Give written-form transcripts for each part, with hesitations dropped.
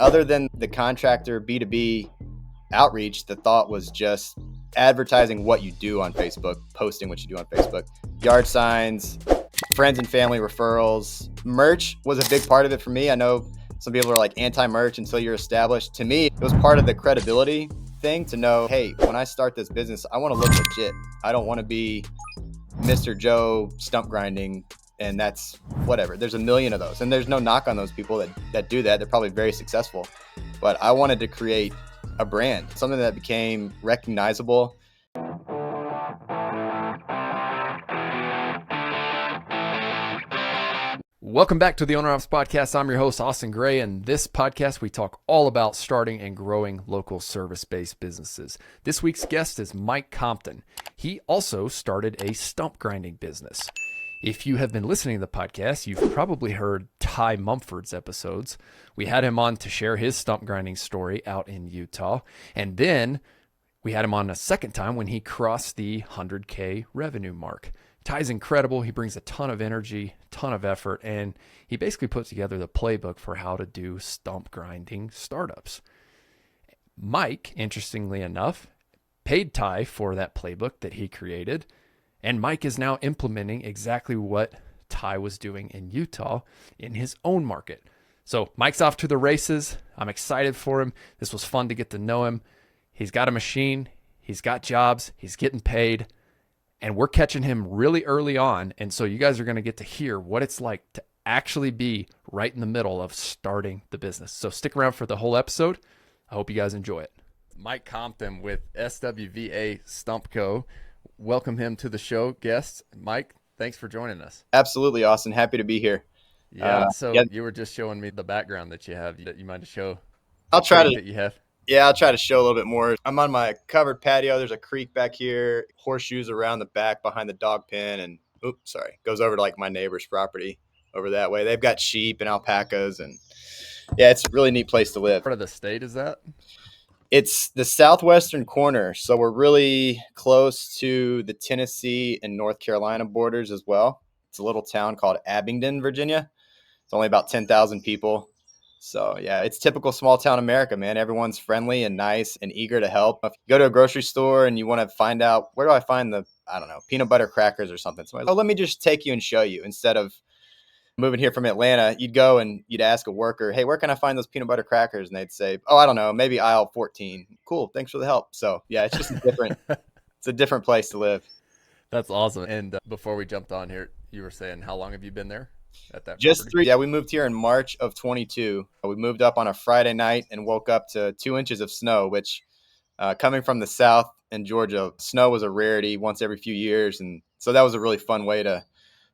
Other than the contractor B2B outreach, the thought was just advertising what you do on Facebook, posting what you do on Facebook, yard signs, friends and family referrals. Merch was a big part of it for me. I know some people are like anti-merch until you're established. To me, it was part of the credibility thing to know, hey, when I start this business, I want to look legit. I don't want to be Mr. Joe stump grinding, and that's whatever. There's a million of those, and there's no knock on those people that do that. They're probably very successful. But I wanted to create a brand, something that became recognizable. Welcome back to the OWNR OPS Podcast. I'm your host, Austin Gray, and this podcast, we talk all about starting and growing local service-based businesses. This week's guest is Mike Compton. He also started a stump grinding business. If you have been listening to the podcast, you've probably heard Ty Mumford's episodes. We had him on to share his stump grinding story out in Utah, and then we had him on a second time when he crossed the 100K revenue mark. Ty's incredible. He brings a ton of energy, ton of effort, and he basically put together the playbook for how to do stump grinding startups. Mike, interestingly enough, paid Ty for that playbook that he created, and Mike is now implementing exactly what Ty was doing in Utah in his own market. So Mike's off to the races. I'm excited for him. This was fun to get to know him. He's got a machine. He's got jobs. He's getting paid. And we're catching him really early on. And so you guys are going to get to hear what it's like to actually be right in the middle of starting the business. So stick around for the whole episode. I hope you guys enjoy it. Mike Compton with SWVA Stump Co. Welcome him to the show, guests. Mike, thanks for joining us. Absolutely, Austin. Happy to be here. You were just showing me the background that you have. That you mind to show? I'll try to. That you have. Yeah, I'll try to show a little bit more. I'm on my covered patio. There's a creek back here, horseshoes around the back behind the dog pen, and goes over to like my neighbor's property over that way. They've got sheep and alpacas, and yeah, it's a really neat place to live. What part of the state is that? It's the southwestern corner, so we're really close to the Tennessee and North Carolina borders as well. It's a little town called Abingdon, Virginia. It's only about 10,000 people. So, yeah, it's typical small town America, man. Everyone's friendly and nice and eager to help. If you go to a grocery store and you want to find out, where do I find peanut butter crackers or something? Somebody's, let me just take you and show you. Instead of moving here from Atlanta, you'd go and you'd ask a worker, hey, where can I find those peanut butter crackers? And they'd say, I don't know, maybe aisle 14. Cool, thanks for the help. So, yeah, it's just it's a different place to live. That's awesome. And before we jumped on here, you were saying, how long have you been there? At that Just property? 3. Yeah, we moved here in March of 22. We moved up on a Friday night and woke up to 2 inches of snow, which coming from the South in Georgia, snow was a rarity once every few years. And so that was a really fun way to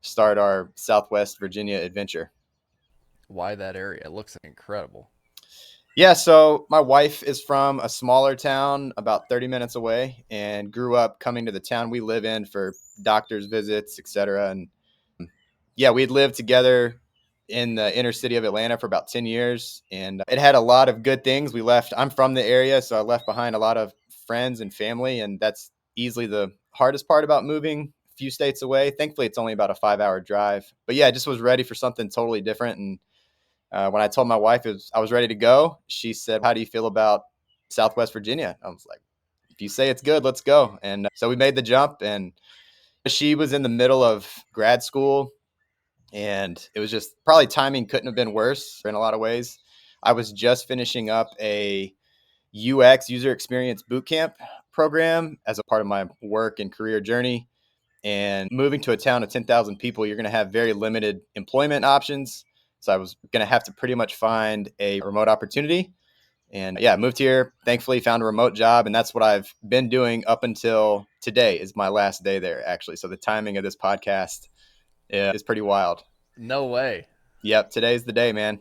start our Southwest Virginia adventure. Why that area? It looks incredible. Yeah, so my wife is from a smaller town about 30 minutes away and grew up coming to the town we live in for doctor's visits, etc. And yeah, we'd lived together in the inner city of Atlanta for about 10 years, and it had a lot of good things. I'm from the area, so I left behind a lot of friends and family, and that's easily the hardest part about moving a few states away. Thankfully, it's only about a 5-hour drive. But yeah, I just was ready for something totally different. And when I told my wife I was ready to go, she said, how do you feel about Southwest Virginia? I was like, if you say it's good, let's go. And so we made the jump, and she was in the middle of grad school. And it was just probably timing couldn't have been worse in a lot of ways. I was just finishing up a UX user experience bootcamp program as a part of my work and career journey. And moving to a town of 10,000 people, you're going to have very limited employment options. So I was going to have to pretty much find a remote opportunity. And yeah, I moved here, thankfully found a remote job. And that's what I've been doing up until today is my last day there, actually. So the timing of this podcast is pretty wild. No way. Yep. Today's the day, man.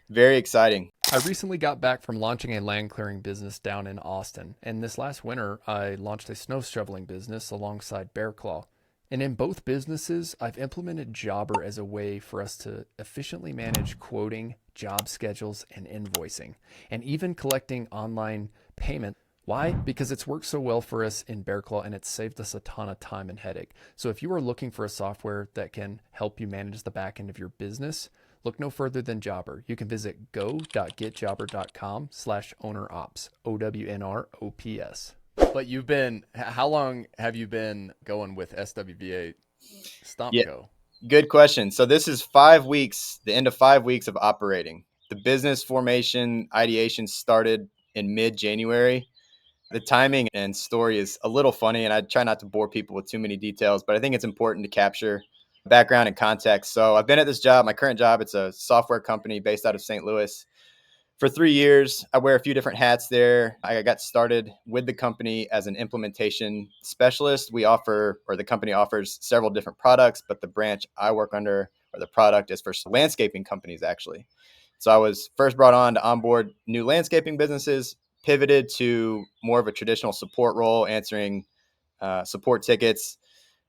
Very exciting. I recently got back from launching a land clearing business down in Austin. And this last winter, I launched a snow shoveling business alongside Bear Claw. And in both businesses, I've implemented Jobber as a way for us to efficiently manage quoting, job schedules, and invoicing, and even collecting online payment. Why? Because it's worked so well for us in Bear Claw and it's saved us a ton of time and headache. So if you are looking for a software that can help you manage the back end of your business, look no further than Jobber. You can visit go.getjobber.com/ownerops, OWNR OPS. But how long have you been going with SWVA Stump Yeah, Co? good question. So this is 5 weeks, the end of 5 weeks of operating. The business formation ideation started in mid-January. The timing and story is a little funny, and I try not to bore people with too many details, but I think it's important to capture background and context. So I've been at this job, my current job, it's a software company based out of St. Louis. For 3 years, I wear a few different hats there. I got started with the company as an implementation specialist. The company offers several different products, but the branch I work under, or the product, is for landscaping companies, actually. So I was first brought on to onboard new landscaping businesses, pivoted to more of a traditional support role, answering support tickets.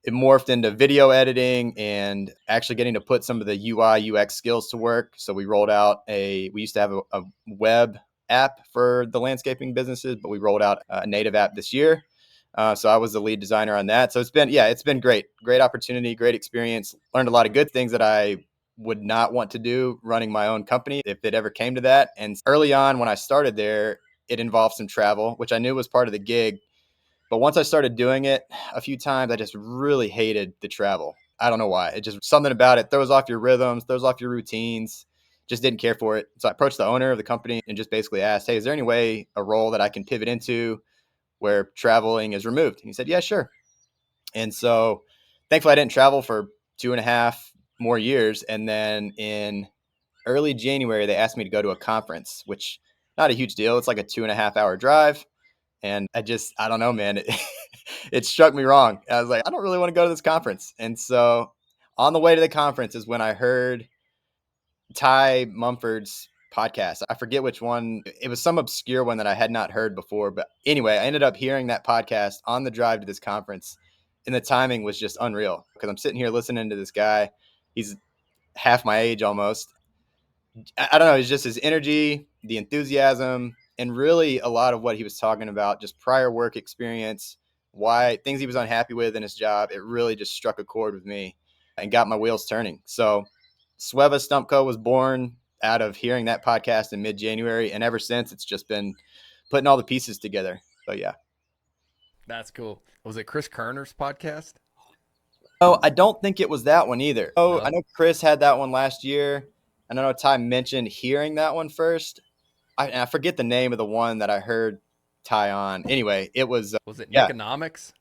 It morphed into video editing and actually getting to put some of the UI UX skills to work. So we used to have a web app for the landscaping businesses, but we rolled out a native app this year. So I was the lead designer on that. So it's been great opportunity, great experience. Learned a lot of good things that I would not want to do running my own company if it ever came to that. And early on when I started there, it involved some travel, which I knew was part of the gig. But once I started doing it a few times, I just really hated the travel. I don't know why. It just something about it throws off your rhythms, throws off your routines. Just didn't care for it. So I approached the owner of the company and just basically asked, "Hey, is there any way a role that I can pivot into where traveling is removed?" And he said, "Yeah, sure." And so thankfully I didn't travel for 2.5 more years. And then in early January, they asked me to go to a conference, which not a huge deal. It's like a 2.5 hour drive. And I don't know, man. It struck me wrong. I was like, I don't really want to go to this conference. And so on the way to the conference is when I heard Ty Mumford's podcast. I forget which one. It was some obscure one that I had not heard before. But anyway, I ended up hearing that podcast on the drive to this conference. And the timing was just unreal because I'm sitting here listening to this guy. He's half my age almost. I don't know. It's just his energy, the enthusiasm, and really a lot of what he was talking about, just prior work experience, why things he was unhappy with in his job. It really just struck a chord with me and got my wheels turning. So SWVA Stump Co was born out of hearing that podcast in mid-January. And ever since, it's just been putting all the pieces together. So yeah. That's cool. Was it Chris Kerner's podcast? Oh, I don't think it was that one either. Oh, I No. know Chris had that one last year. And I know Ty mentioned hearing that one first. I forget the name of the one that I heard Ty on. Anyway, it was, Was it yeah, Neconomics?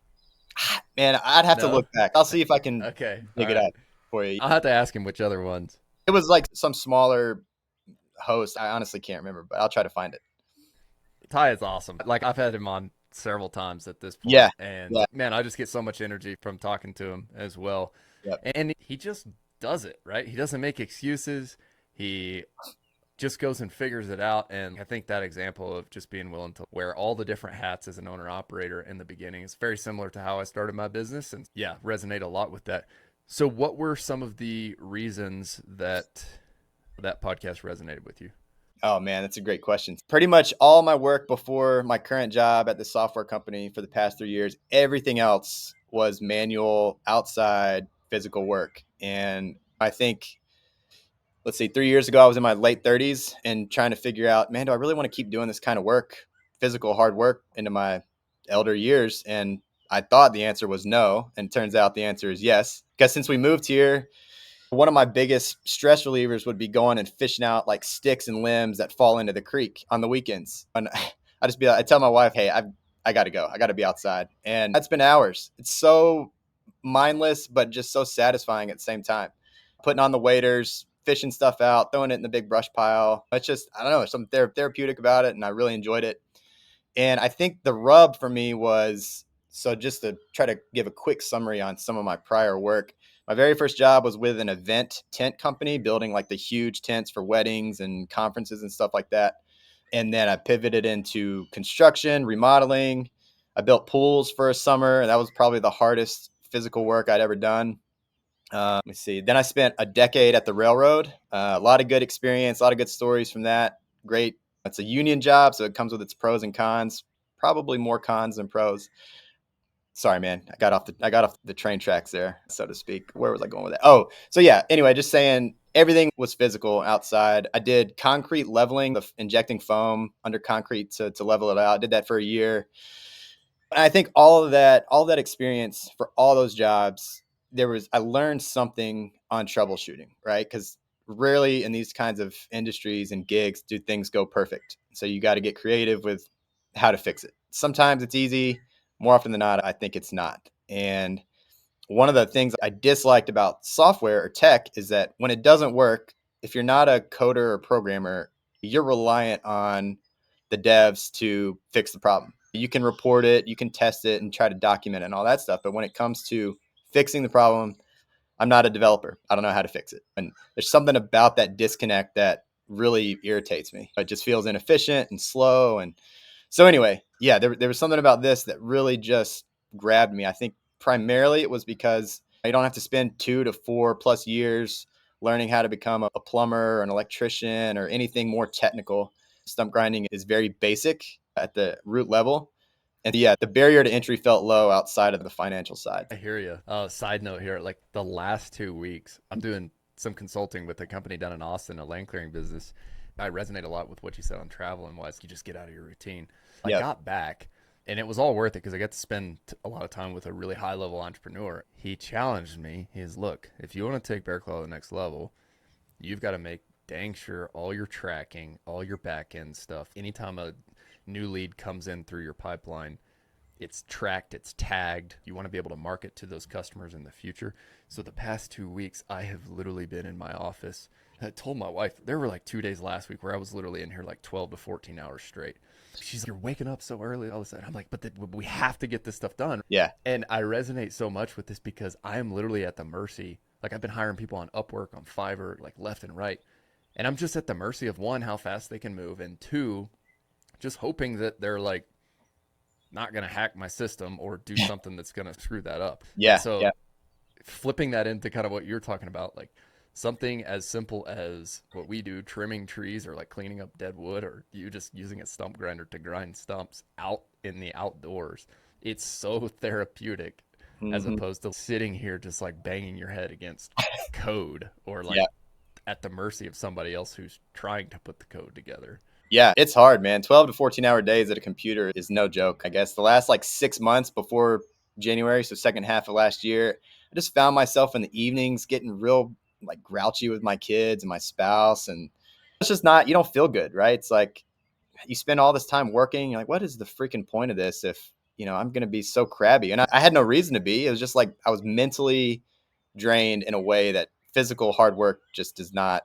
man, I'd have to No. look back. I'll see if I can Okay. All dig it right. up for you. I'll have to ask him which other ones. It was like some smaller host. I honestly can't remember, but I'll try to find it. Ty is awesome. Like I've had him on several times at this Yeah. point, and Yeah. man, I just get so much energy from talking to him as well. Yep. And he just does it, right? He doesn't make excuses. He just goes and figures it out. And I think that example of just being willing to wear all the different hats as an owner operator in the beginning is very similar to how I started my business. And yeah, resonate a lot with that. So what were some of the reasons that podcast resonated with you? Oh man, that's a great question. Pretty much all my work before my current job at the software company for the past 3 years, everything else was manual, outside, physical work. And I think, let's see, 3 years ago, I was in my late 30s and trying to figure out, man, do I really want to keep doing this kind of work, physical hard work into my elder years? And I thought the answer was no. And it turns out the answer is yes. Because since we moved here, one of my biggest stress relievers would be going and fishing out like sticks and limbs that fall into the creek on the weekends. And I tell my wife, hey, I got to go. I got to be outside. And that's been hours. It's so mindless, but just so satisfying at the same time. Putting on the waders, fishing stuff out, throwing it in the big brush pile. It's just, I don't know, there's something therapeutic about it. And I really enjoyed it. And I think the rub for me was, so just to try to give a quick summary on some of my prior work, my very first job was with an event tent company building like the huge tents for weddings and conferences and stuff like that. And then I pivoted into construction, remodeling. I built pools for a summer, and that was probably the hardest physical work I'd ever done. Let me see. Then I spent a decade at the railroad. A lot of good experience, a lot of good stories from that. Great. It's a union job, so it comes with its pros and cons. Probably more cons than pros. Sorry, man. I got off the train tracks there, so to speak. Where was I going with that? Oh, so yeah. Anyway, just saying, everything was physical outside. I did concrete leveling, of injecting foam under concrete to level it out. I did that for a year. And I think all of that experience for all those jobs, I learned something on troubleshooting, right? Because rarely in these kinds of industries and gigs do things go perfect. So you got to get creative with how to fix it. Sometimes it's easy. More often than not, I think it's not. And one of the things I disliked about software or tech is that when it doesn't work, if you're not a coder or programmer, you're reliant on the devs to fix the problem. You can report it, you can test it and try to document it and all that stuff. But when it comes to fixing the problem, I'm not a developer. I don't know how to fix it. And there's something about that disconnect that really irritates me. It just feels inefficient and slow. And so anyway, yeah, there was something about this that really just grabbed me. I think primarily it was because you don't have to spend 2 to 4+ years learning how to become a plumber or an electrician or anything more technical. Stump grinding is very basic at the root level. And yeah, the barrier to entry felt low outside of the financial side. I hear you. Side note here, like the last 2 weeks, I'm doing some consulting with a company down in Austin, a land clearing business. I resonate a lot with what you said on travel and why you just get out of your routine. I got back and it was all worth it because I got to spend a lot of time with a really high level entrepreneur. He challenged me. He's, look, if you want to take Bear Claw to the next level, you've got to make dang sure all your tracking, all your back end stuff, anytime a new lead comes in through your pipeline, it's tracked, it's tagged. You want to be able to market to those customers in the future. So the past 2 weeks, I have literally been in my office. I told my wife, there were like 2 days last week where I was literally in here like 12 to 14 hours straight. She's like, you're waking up so early all of a sudden. I'm like, but we have to get this stuff done. Yeah. And I resonate so much with this because I am literally at the mercy. Like I've been hiring people on Upwork, on Fiverr, like left and right. And I'm just at the mercy of, one, how fast they can move, and two, just hoping that they're like not going to hack my system or do something that's going to screw that up. Yeah. So Yeah. flipping that into kind of what you're talking about, like something as simple as what we do, trimming trees or like cleaning up dead wood, or you just using a stump grinder to grind stumps out in the outdoors. It's so therapeutic as opposed to sitting here just like banging your head against code or like at the mercy of somebody else who's trying to put the code together. Yeah, it's hard, man. 12 to 14-hour days at a computer is no joke. I guess the last like 6 months before January, so second half of last year, I just found myself in the evenings getting real like grouchy with my kids and my spouse. And it's just not, you don't feel good, right? It's like you spend all this time working. You're like, what is the freaking point of this if, I'm going to be so crabby? And I had no reason to be. It was just like I was mentally drained in a way that physical hard work just does not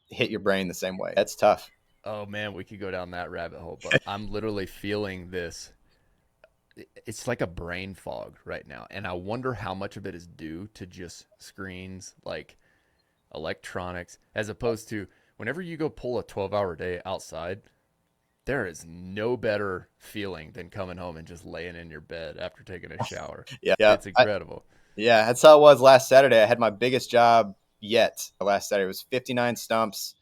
hit your brain the same way. That's tough. Oh man, we could go down that rabbit hole, but I'm literally feeling this. It's like a brain fog right now. And I wonder how much of it is due to just screens, like electronics, as opposed to whenever you go pull a 12-hour day outside, there is no better feeling than coming home and just laying in your bed after taking a shower. Yeah. It's incredible. Yeah, that's how it was last Saturday. I had my biggest job yet last Saturday. It was 59 stumps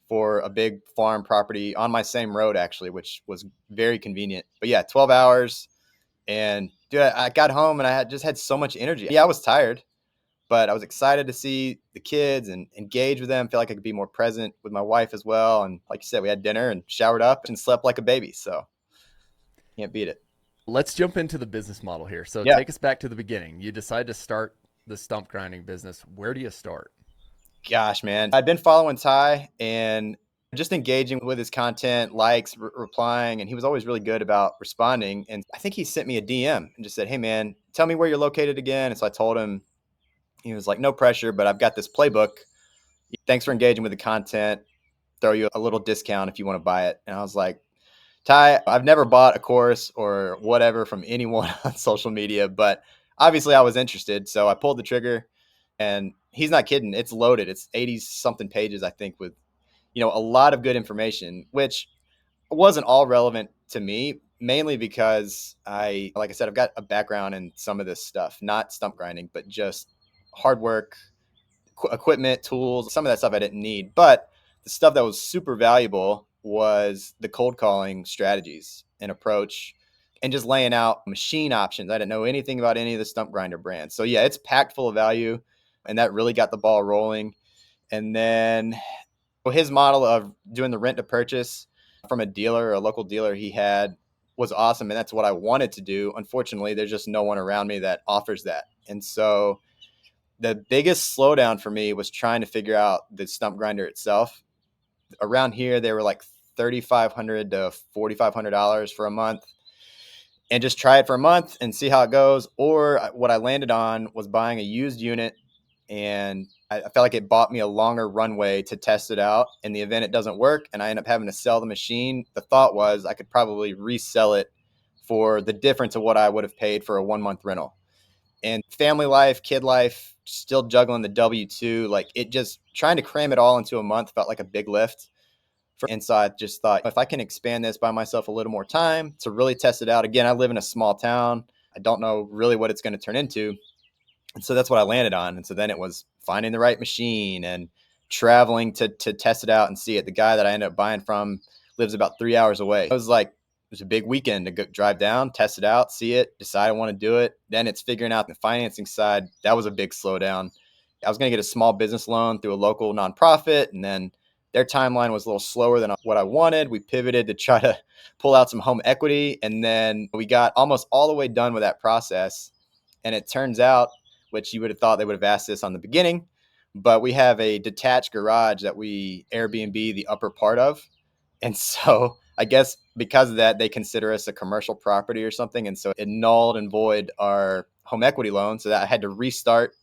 for a big farm property on my same road, actually, which was very convenient. But yeah, 12 hours. And dude, I got home and I just had so much energy. Yeah, I was tired, but I was excited to see the kids and engage with them. Feel like I could be more present with my wife as well. And like you said, we had dinner and showered up and slept like a baby. So can't beat it. Let's jump into the business model here. So Yeah. take us back to the beginning. You decide to start the stump grinding business. Where do you start? Gosh, man. I've been following Ty and just engaging with his content, likes, replying, and he was always really good about responding. And I think he sent me a DM and just said, hey, man, tell me where you're located again. And so I told him, he was like, no pressure, but I've got this playbook. Thanks for engaging with the content. Throw you a little discount if you want to buy it. And I was like, Ty, I've never bought a course or whatever from anyone on social media, but obviously I was interested. So I pulled the trigger, and he's not kidding. It's loaded. It's 80 something pages, I think, with, a lot of good information, which wasn't all relevant to me, mainly because like I said, I've got a background in some of this stuff, not stump grinding, but just hard work, equipment, tools, some of that stuff I didn't need. But the stuff that was super valuable was the cold calling strategies and approach and just laying out machine options. I didn't know anything about any of the stump grinder brands. So yeah, it's packed full of value, and that really got the ball rolling. And then his model of doing the rent to purchase from a dealer, a local dealer he had, was awesome. And that's what I wanted to do. Unfortunately, there's just no one around me that offers that. And so the biggest slowdown for me was trying to figure out the stump grinder itself. Around here, they were like $3,500 to $4,500 for a month, and just try it for a month and see how it goes. Or what I landed on was buying a used unit, and I felt like it bought me a longer runway to test it out. In the event it doesn't work and I end up having to sell the machine, the thought was I could probably resell it for the difference of what I would have paid for a 1-month rental. And family life, kid life, still juggling the W-2, like it just trying to cram it all into a month felt like a big lift. And so I just thought, if I can expand this, buy myself a little more time to really test it out. Again, I live in a small town. I don't know really what it's going to turn into. And so that's what I landed on. And so then it was finding the right machine and traveling to test it out and see it. The guy that I ended up buying from lives about 3 hours away. It was a big weekend to go, drive down, test it out, see it, decide I want to do it. Then it's figuring out the financing side. That was a big slowdown. I was going to get a small business loan through a local nonprofit, and then their timeline was a little slower than what I wanted. We pivoted to try to pull out some home equity, and then we got almost all the way done with that process. And it turns out, which you would have thought they would have asked this on the beginning, but we have a detached garage that we Airbnb the upper part of. And so I guess because of that, they consider us a commercial property or something. And so it nulled and void our home equity loan. So that I had to restart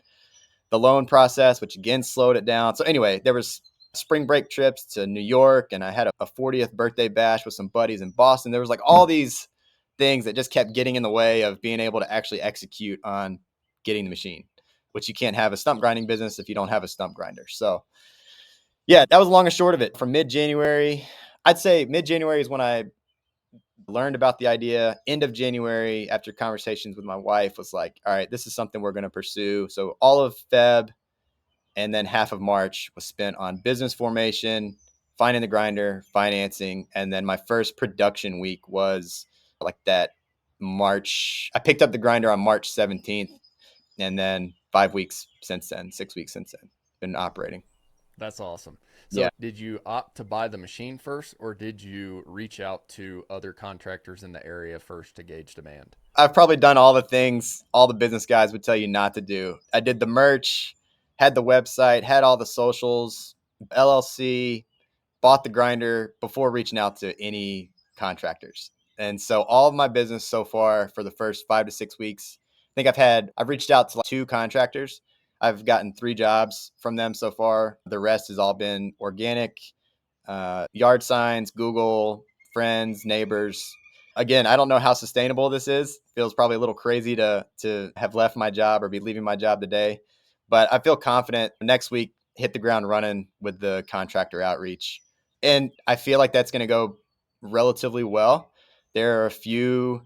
the loan process, which again slowed it down. So anyway, there was spring break trips to New York, and I had a 40th birthday bash with some buddies in Boston. There was like all these things that just kept getting in the way of being able to actually execute on getting the machine, which you can't have a stump grinding business if you don't have a stump grinder. So yeah, that was long and short of it. From mid-January, I'd say mid-January is when I learned about the idea. End of January, after conversations with my wife, was like, all right, this is something we're going to pursue. So all of Feb and then half of March was spent on business formation, finding the grinder, financing. And then my first production week was like that March. I picked up the grinder on March 17th, and then 5 weeks since then, 6 weeks since then, been operating. That's awesome. So Yeah. did you opt to buy the machine first, or did you reach out to other contractors in the area first to gauge demand? I've probably done all the things all the business guys would tell you not to do. I did the merch, had the website, had all the socials, LLC, bought the grinder before reaching out to any contractors. And so all of my business so far for the first 5 to 6 weeks, I think I've reached out to like 2 contractors. I've gotten 3 jobs from them so far. The rest has all been organic, yard signs, Google, friends, neighbors. Again, I don't know how sustainable this is. Feels probably a little crazy to have left my job or be leaving my job today, but I feel confident next week hit the ground running with the contractor outreach. And I feel like that's going to go relatively well. There are a few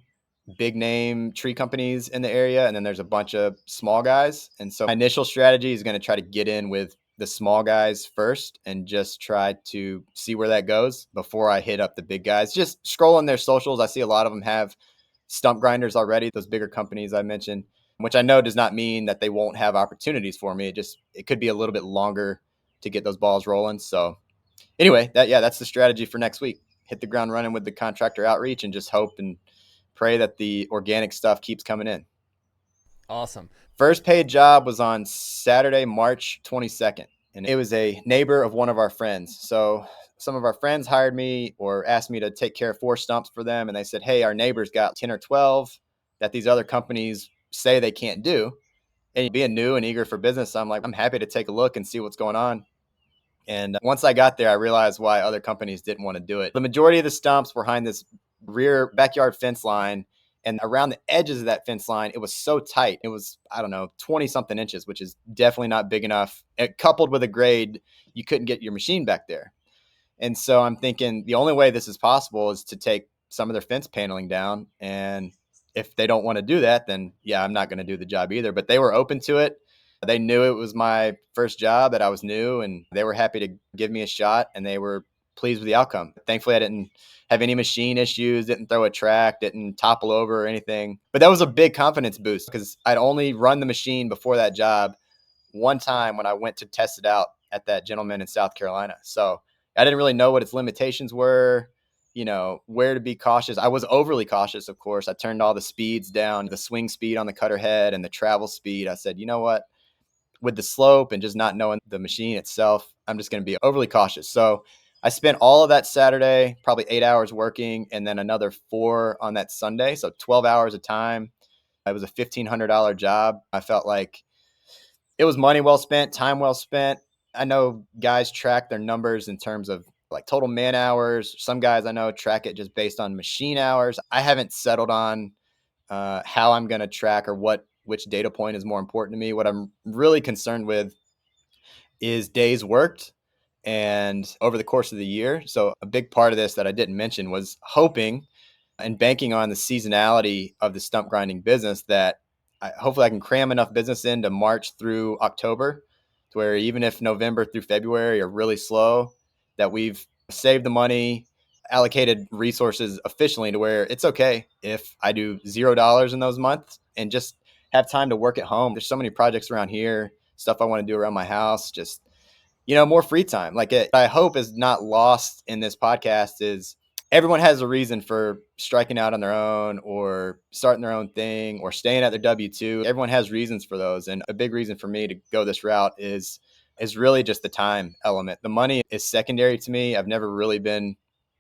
big name tree companies in the area, and then there's a bunch of small guys. And so my initial strategy is going to try to get in with the small guys first and just try to see where that goes before I hit up the big guys. Just scrolling their socials, I see a lot of them have stump grinders already, those bigger companies I mentioned, which I know does not mean that they won't have opportunities for me. It could be a little bit longer to get those balls rolling. So anyway, that's the strategy for next week. Hit the ground running with the contractor outreach and just hope and pray that the organic stuff keeps coming in. Awesome. First paid job was on Saturday, March 22nd, and it was a neighbor of one of our friends. So some of our friends hired me or asked me to take care of 4 stumps for them, and they said, hey, our neighbor's got 10 or 12 that these other companies say they can't do. And being new and eager for business, I'm like, I'm happy to take a look and see what's going on. And once I got there, I realized why other companies didn't want to do it. The majority of the stumps were behind this rear backyard fence line. And around the edges of that fence line, it was so tight. It was, 20 something inches, which is definitely not big enough. It, coupled with a grade, you couldn't get your machine back there. And so I'm thinking the only way this is possible is to take some of their fence paneling down. And if they don't want to do that, then yeah, I'm not going to do the job either. But they were open to it. They knew it was my first job, that I was new, and they were happy to give me a shot, and they were pleased with the outcome. Thankfully, I didn't have any machine issues, didn't throw a track, didn't topple over or anything. But that was a big confidence boost because I'd only run the machine before that job one time when I went to test it out at that gentleman in South Carolina. So I didn't really know what its limitations were, where to be cautious. I was overly cautious, of course. I turned all the speeds down, the swing speed on the cutter head and the travel speed. I said, you know what? With the slope and just not knowing the machine itself, I'm just going to be overly cautious. So I spent all of that Saturday, probably 8 hours working, and then another 4 on that Sunday. So 12 hours of time. It was a $1,500 job. I felt like it was money well spent, time well spent. I know guys track their numbers in terms of like total man hours. Some guys I know track it just based on machine hours. I haven't settled on how I'm going to track or which data point is more important to me. What I'm really concerned with is days worked and over the course of the year. So a big part of this that I didn't mention was hoping and banking on the seasonality of the stump grinding business that hopefully I can cram enough business into March through October to where even if November through February are really slow, that we've saved the money, allocated resources efficiently to where it's okay if I do $0 in those months and just have time to work at home. There's so many projects around here, stuff I want to do around my house, just, more free time. Like I hope is not lost in this podcast is everyone has a reason for striking out on their own or starting their own thing or staying at their W-2. Everyone has reasons for those. And a big reason for me to go this route is really just the time element. The money is secondary to me. I've never really been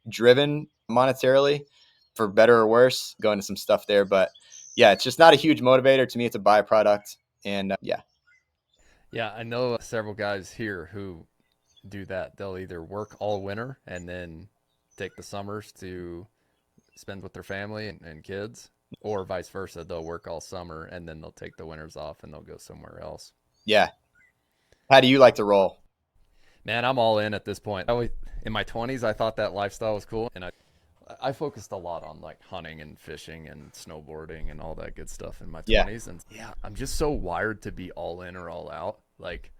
driven monetarily, for better or worse, going to some stuff there. But yeah, it's just not a huge motivator. To me, it's a byproduct. And yeah. Yeah, I know several guys here who do that. They'll either work all winter and then take the summers to spend with their family and kids, or vice versa. They'll work all summer and then they'll take the winters off and they'll go somewhere else. Yeah. How do you like to roll? Man, I'm all in at this point. In my 20s, I thought that lifestyle was cool, and I focused a lot on like hunting and fishing and snowboarding and all that good stuff in my 20s. And yeah, I'm just so wired to be all in or all out. Like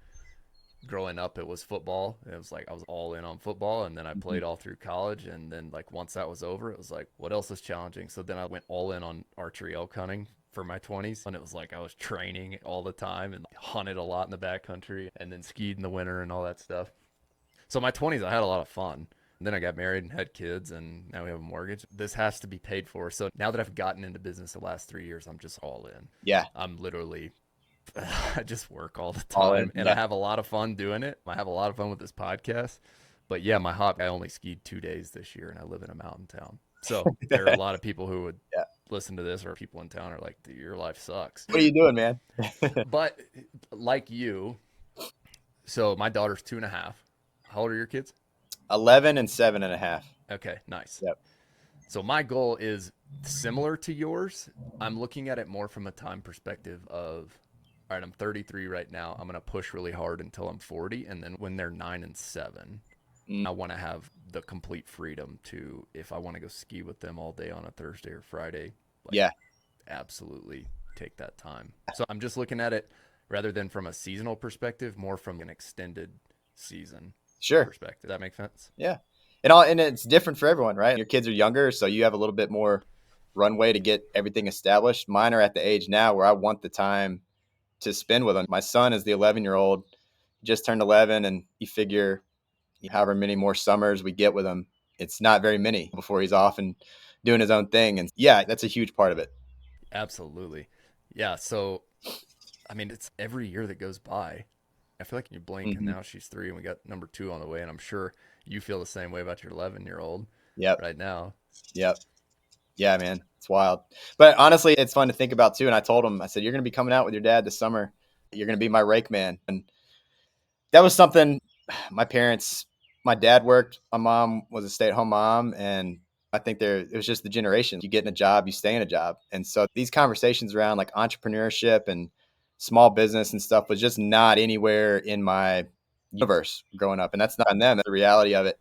growing up, it was football. It was like I was all in on football, and then I played all through college. And then like once that was over, it was like, what else is challenging? So then I went all in on archery elk hunting for my 20s, and it was like I was training all the time and hunted a lot in the backcountry and then skied in the winter and all that stuff. So my 20s, I had a lot of fun. And then I got married and had kids, and now we have a mortgage. This has to be paid for. So now that I've gotten into business the last 3 years, I'm just all in. Yeah. I'm literally, I just work all the time, and I have a lot of fun doing it. I have a lot of fun with this podcast. But yeah, my hobby, I only skied 2 days this year, and I live in a mountain town. So there are a lot of people who would listen to this, or people in town are like, your life sucks. What are you doing, man? But like you, so my daughter's 2.5. How old are your kids? 11 and 7.5. Okay, nice. Yep. So my goal is similar to yours. I'm looking at it more from a time perspective of, all right, I'm 33 right now. I'm going to push really hard until I'm 40. And then when they're 9 and 7, I want to have the complete freedom to, if I want to go ski with them all day on a Thursday or Friday, absolutely take that time. So I'm just looking at it rather than from a seasonal perspective, more from an extended season perspective. That makes sense? Yeah. And it's different for everyone, right? Your kids are younger, so you have a little bit more runway to get everything established. Mine are at the age now where I want the time to spend with them. My son is the 11-year-old, just turned 11, and you figure however many more summers we get with him, it's not very many before he's off and doing his own thing. And yeah, that's a huge part of it. Absolutely. Yeah. So, I mean, it's every year that goes by, I feel like you blink and now she's 3 and we got number 2 on the way. And I'm sure you feel the same way about your 11-year-old right now. Yep. Yeah, man, it's wild. But honestly, it's fun to think about too. And I told him, I said, you're going to be coming out with your dad this summer. You're going to be my rake man. And that was something my dad worked. My mom was a stay-at-home mom. And I think it was just the generation. You get in a job, you stay in a job. And so these conversations around like entrepreneurship and small business and stuff was just not anywhere in my universe growing up. And that's not on them, the reality of it.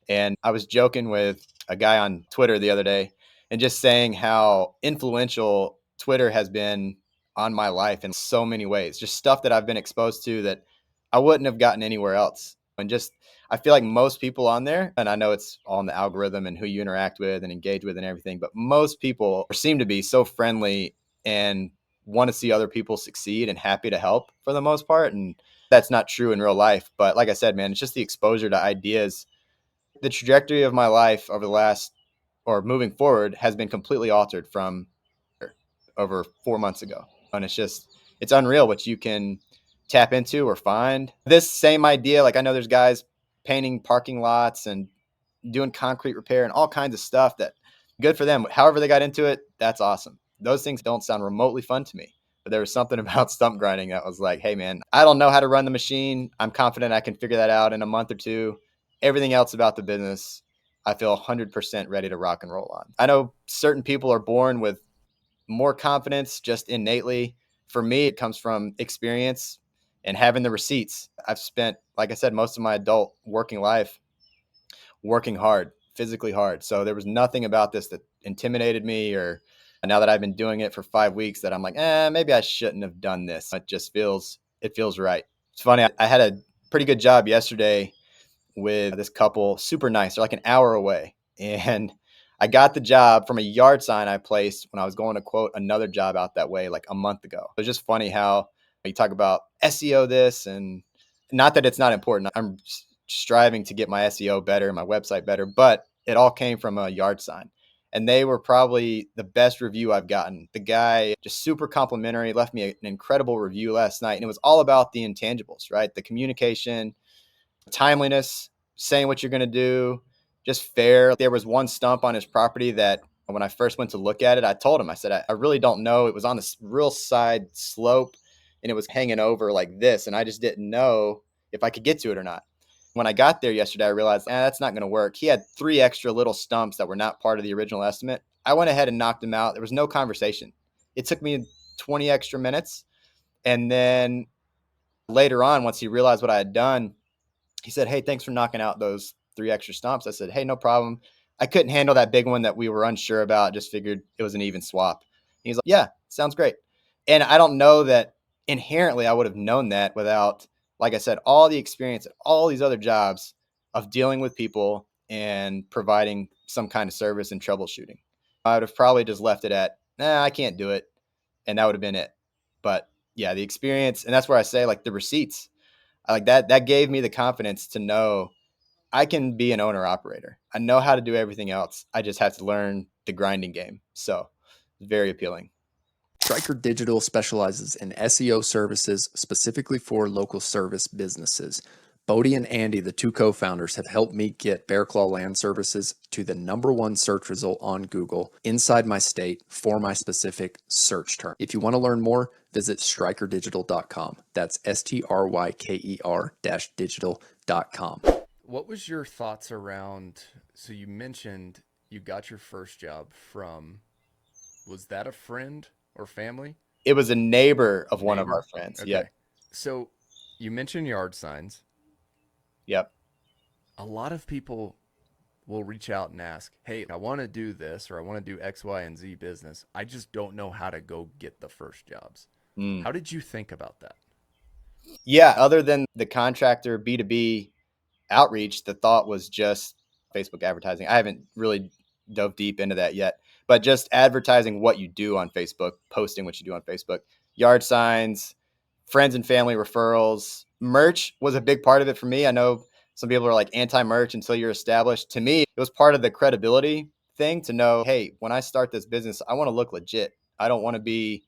And I was joking with a guy on Twitter the other day and just saying how influential Twitter has been on my life in so many ways, just stuff that I've been exposed to that I wouldn't have gotten anywhere else. And just, I feel like most people on there, and I know it's all in the algorithm and who you interact with and engage with and everything, but most people seem to be so friendly and want to see other people succeed and happy to help for the most part. And that's not true in real life. But like I said, man, it's just the exposure to ideas. The trajectory of my life over the last or moving forward has been completely altered from over 4 months ago. And it's unreal what you can tap into or find. This same idea, like I know there's guys painting parking lots and doing concrete repair and all kinds of stuff that good for them. However they got into it, that's awesome. Those things don't sound remotely fun to me. But there was something about stump grinding that was like, hey man, I don't know how to run the machine. I'm confident I can figure that out in a month or two. Everything else about the business, I feel 100% ready to rock and roll on. I know certain people are born with more confidence just innately. For me, it comes from experience and having the receipts. I've spent, like I said, most of my adult working life working hard, physically hard. So there was nothing about this that intimidated me, or now that I've been doing it for 5 weeks that I'm like, maybe I shouldn't have done this. It feels right. It's funny. I had a pretty good job yesterday with this couple, super nice. They're like an hour away. And I got the job from a yard sign I placed when I was going to quote another job out that way like a month ago. It's just funny how you talk about SEO this, and not that it's not important. I'm striving to get my SEO better, my website better, but it all came from a yard sign. And they were probably the best review I've gotten. The guy just super complimentary, left me an incredible review last night. And it was all about the intangibles, right? The communication, timeliness, saying what you're going to do, just fair. There was one stump on his property that when I first went to look at it, I told him, I said, I really don't know. It was on this real side slope and it was hanging over like this. And I just didn't know if I could get to it or not. When I got there yesterday, I realized, that's not going to work. He had 3 extra little stumps that were not part of the original estimate. I went ahead and knocked them out. There was no conversation. It took me 20 extra minutes. And then later on, once he realized what I had done, he said, hey, thanks for knocking out those 3 extra stumps. I said, hey, no problem. I couldn't handle that big one that we were unsure about. Just figured it was an even swap. And he's like, yeah, sounds great. And I don't know that inherently I would have known that without, like I said, all the experience, all these other jobs of dealing with people and providing some kind of service and troubleshooting. I would have probably just left it at, I can't do it. And that would have been it. But yeah, the experience, and that's where I say like the receipts, like that gave me the confidence to know I can be an owner operator. I know how to do everything else. I just have to learn the grinding game. So very appealing. Striker Digital specializes in SEO services specifically for local service businesses. Bodie and Andy, the 2 co-founders, have helped me get Bear Claw Land Services to the #1 search result on Google inside my state for my specific search term. If you want to learn more, visit strikerdigital.com. That's STRYKER-digital.com. What was your thoughts around, so you mentioned you got your first job from, was that a friend or family? It was a neighbor of one of our friends. Okay. Yep. So you mentioned yard signs. Yep. A lot of people will reach out and ask, hey, I want to do this, or I want to do X, Y, and Z business. I just don't know how to go get the first jobs. How did you think about that? Yeah. Other than the contractor B2B outreach, the thought was just Facebook advertising. I haven't really dove deep into that yet, but just advertising what you do on Facebook, posting what you do on Facebook, yard signs, friends and family referrals. Merch was a big part of it for me. I know some people are like anti-merch until you're established. To me, it was part of the credibility thing to know, hey, when I start this business, I want to look legit. I don't want to be